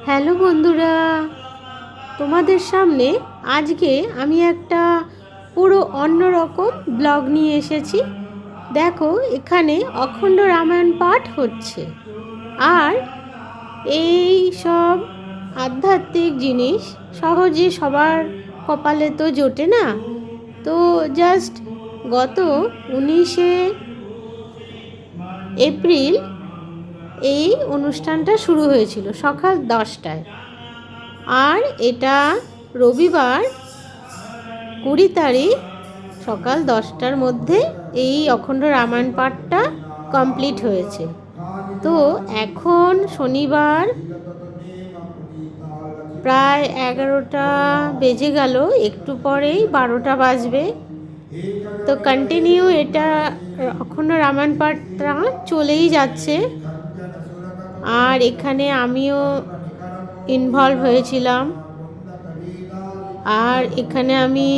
Hello বন্ধুরা, তোমাদের সামনে আজকে আমি একটা পুরো অন্যরকম ব্লগ নিয়ে এসেছি। দেখো, এখানে অখণ্ড রামায়ণ পাঠ হচ্ছে। আর এই সব আধ্যাত্মিক জিনিস সহজে সবার কপালে তো জোটে না। তো জাস্ট গত 19শে এপ্রিল এই অনুষ্ঠানটা শুরু হয়েছিল সকাল 10টায়। আর এটা রবিবার 20 তারিখ সকাল 10টার মধ্যে এই অখণ্ড রামায়ণ পাঠটা কমপ্লিট হয়েছে। তো এখন শনিবার প্রায় 11টা বেজে গেল, একটু পরেই 12টা বাজবে। তো কন্টিনিউ এটা অখণ্ড রামায়ণ পাঠটা চলেই যাচ্ছে। আর এখানে আমিও ইনভলভ হয়েছিলাম। আর এখানে আমি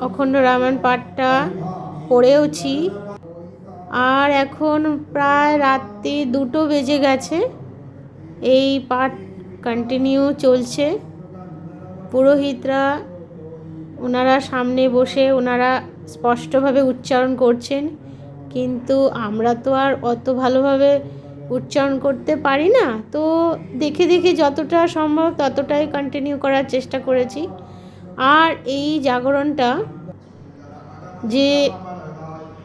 অখণ্ড রামায়ণ পাঠটা পড়েওছি। আর এখন প্রায় রাত্রি 2টো বেজে গেছে, এই পাঠ কন্টিনিউ চলছে। পুরোহিতরা ওনারা সামনে বসে ওনারা স্পষ্টভাবে উচ্চারণ করছেন, কিন্তু আমরা তো আর অত ভালোভাবে উচ্চারণ করতে পারি না। তো দেখে দেখে যতটা সম্ভব ততটাই কন্টিনিউ করার চেষ্টা করেছি। আর এই জাগরণটা যে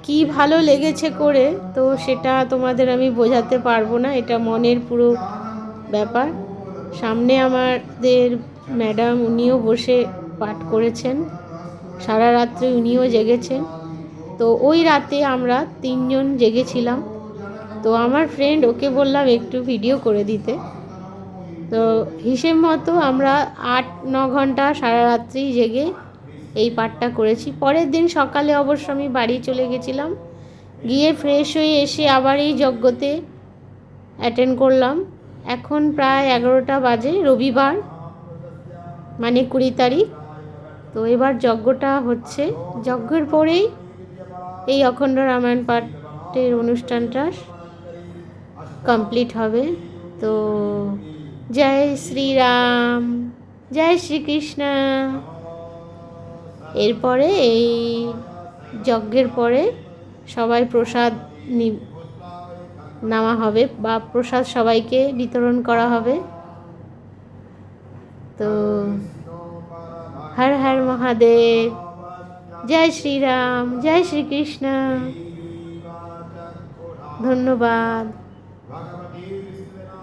কি ভালো লেগেছে করে, তো সেটা তোমাদের আমি বোঝাতে পারবো না, এটা মনের পুরো ব্যাপার। সামনে আমাদের ম্যাডাম, উনিও বসে পাঠ করেছেন, সারা রাত্রি উনিও জেগেছেন। তো ওই রাতে আমরা 3জন জেগেছিলাম। তো আমার ফ্রেন্ড, ওকে বললাম একটু ভিডিও করে দিতে। তো হিসেব মতো আমরা 8-9 ঘন্টা সারা রাত্রি জেগে এই পাঠটা করেছি। পরের দিন সকালে অবশ্য আমি বাড়ি চলে গেছিলাম, গিয়ে ফ্রেশ হয়ে এসে আবার এই যজ্ঞতে অ্যাটেন্ড করলাম। এখন প্রায় 11টা বাজে, রবিবার মানে 20 তারিখ। তো এবার যজ্ঞটা হচ্ছে, যজ্ঞের পরেই এই অখণ্ড রামায়ণ পাঠের অনুষ্ঠানটা কমপ্লিট হবে। তো জয় শ্রীরাম, জয় শ্রীকৃষ্ণ। এরপরে এই যজ্ঞের পরে সবাই প্রসাদ নেওয়া হবে বা প্রসাদ সবাইকে বিতরণ করা হবে। তো হর হর মহাদেব, জয় শ্রীরাম, জয় শ্রীকৃষ্ণ। ধন্যবাদ।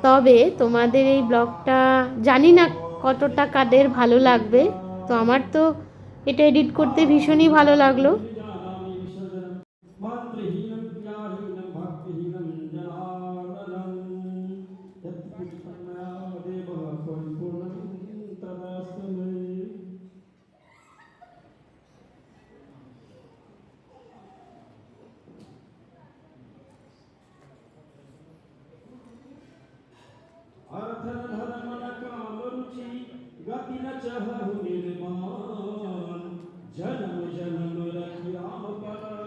তবে তোমাদের এই ব্লগটা জানি না কতটা কাদের ভালো লাগবে। তো আমার তো এটা এডিট করতে ভীষণই ভালো লাগলো। अर्थन धर्म न काम रुचि गति न चाहु निर्माण जन्म जन्म रखि राम पल